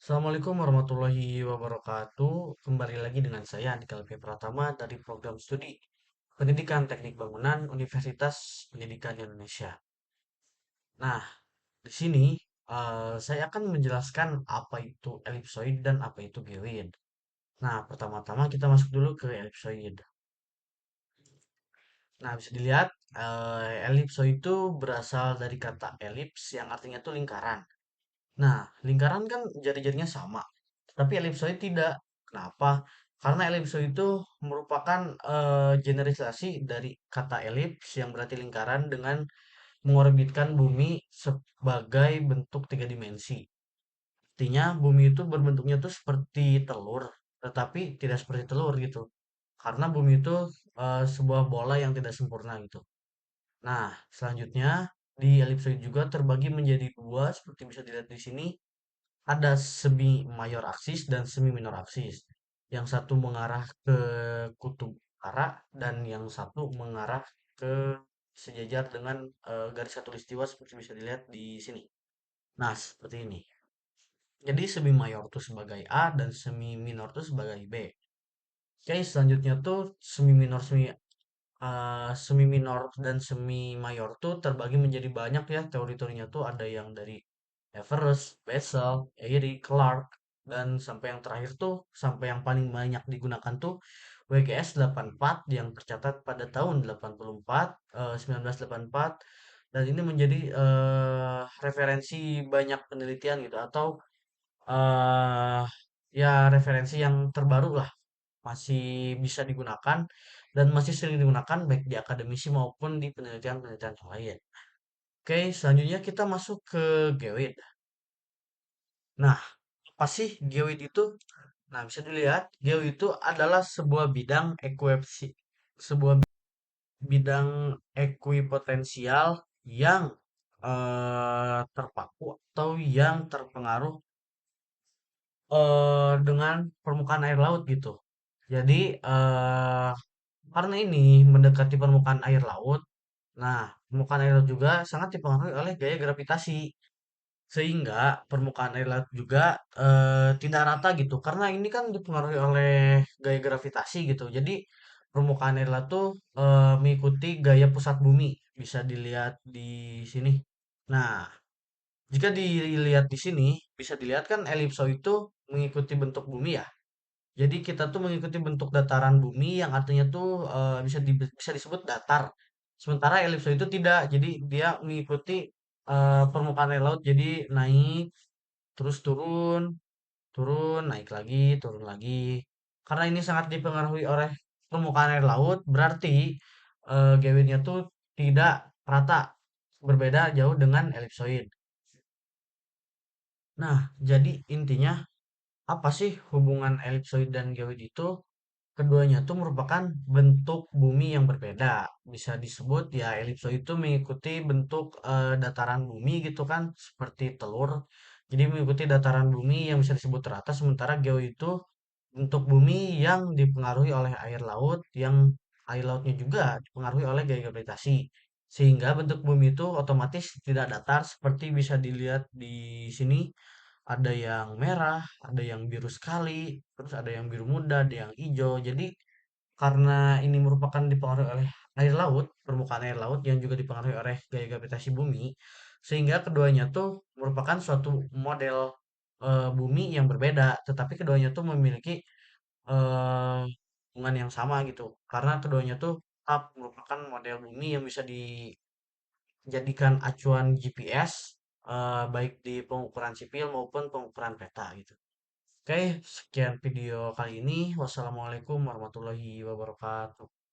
Assalamualaikum warahmatullahi wabarakatuh. Kembali lagi dengan saya Andika Levi Pratama dari program studi Pendidikan Teknik Bangunan Universitas Pendidikan Indonesia. Nah, di sini saya akan menjelaskan apa itu ellipsoid dan apa itu geoid. Nah, pertama-tama kita masuk dulu ke ellipsoid. Nah, bisa dilihat ellipsoid itu berasal dari kata elips yang artinya tuh lingkaran. Nah, lingkaran kan jari-jarinya sama, tapi ellipsoid tidak. Kenapa? Karena ellipsoid itu merupakan generalisasi dari kata elips yang berarti lingkaran dengan mengorbitkan bumi sebagai bentuk tiga dimensi. Artinya bumi itu berbentuknya tuh seperti telur, tetapi tidak seperti telur gitu. Karena bumi itu sebuah bola yang tidak sempurna gitu. Nah, selanjutnya di ellipsoid juga terbagi menjadi dua seperti bisa dilihat di sini ada semi mayor aksis dan semi minor aksis. Yang satu mengarah ke kutub utara dan yang satu mengarah ke sejajar dengan garis khatulistiwa seperti bisa dilihat di sini. Nah, seperti ini. Jadi semi mayor itu sebagai A dan semi minor itu sebagai B. Oke, selanjutnya tuh semi minor dan semi mayor tuh terbagi menjadi banyak ya teori-teorinya tuh ada yang dari Everest, Bessel, Airy, Clark, dan sampai yang terakhir tuh sampai yang paling banyak digunakan tuh WGS 84 yang tercatat pada tahun 1984 dan ini menjadi referensi banyak penelitian gitu atau eh ya referensi yang terbaru lah masih bisa digunakan dan masih sering digunakan baik di akademisi maupun di penelitian-penelitian yang lain. Oke, selanjutnya kita masuk ke geoid. Nah, apa sih geoid itu? Nah, bisa dilihat, geoid itu adalah sebuah bidang ekuipotensial yang terpaku atau yang terpengaruh dengan permukaan air laut gitu. Jadi, karena ini mendekati permukaan air laut, nah permukaan air laut juga sangat dipengaruhi oleh gaya gravitasi. Sehingga permukaan air laut juga tidak rata gitu. Karena ini kan dipengaruhi oleh gaya gravitasi gitu. Jadi permukaan air laut tuh mengikuti gaya pusat bumi. Bisa dilihat di sini. Nah, jika dilihat di sini, bisa dilihat kan elipsoid itu mengikuti bentuk bumi ya. Jadi kita tuh mengikuti bentuk dataran bumi yang artinya tuh bisa disebut datar. Sementara elipsoid itu tidak. Jadi dia mengikuti permukaan air laut. Jadi naik, terus turun, turun, naik lagi, turun lagi. Karena ini sangat dipengaruhi oleh permukaan air laut, berarti geoidnya tuh tidak rata. Berbeda jauh dengan elipsoid. Nah, jadi intinya apa sih hubungan elipsoid dan geoid itu? Keduanya itu merupakan bentuk bumi yang berbeda. Bisa disebut ya elipsoid itu mengikuti bentuk dataran bumi gitu kan, seperti telur. Jadi mengikuti dataran bumi yang bisa disebut rata, sementara geoid itu bentuk bumi yang dipengaruhi oleh air laut, yang air lautnya juga dipengaruhi oleh gaya gravitasi. Sehingga bentuk bumi itu otomatis tidak datar seperti bisa dilihat di sini ada yang merah, ada yang biru sekali, terus ada yang biru muda, ada yang hijau. Jadi karena ini merupakan dipengaruhi oleh air laut, permukaan air laut yang juga dipengaruhi oleh gaya gravitasi bumi, sehingga keduanya tuh merupakan suatu model bumi yang berbeda, tetapi keduanya tuh memiliki eh, hubungan yang sama gitu. Karena keduanya tuh tetap merupakan model bumi yang bisa dijadikan acuan GPS baik di pengukuran sipil maupun pengukuran peta gitu. Oke, sekian video kali ini. Wassalamualaikum warahmatullahi wabarakatuh.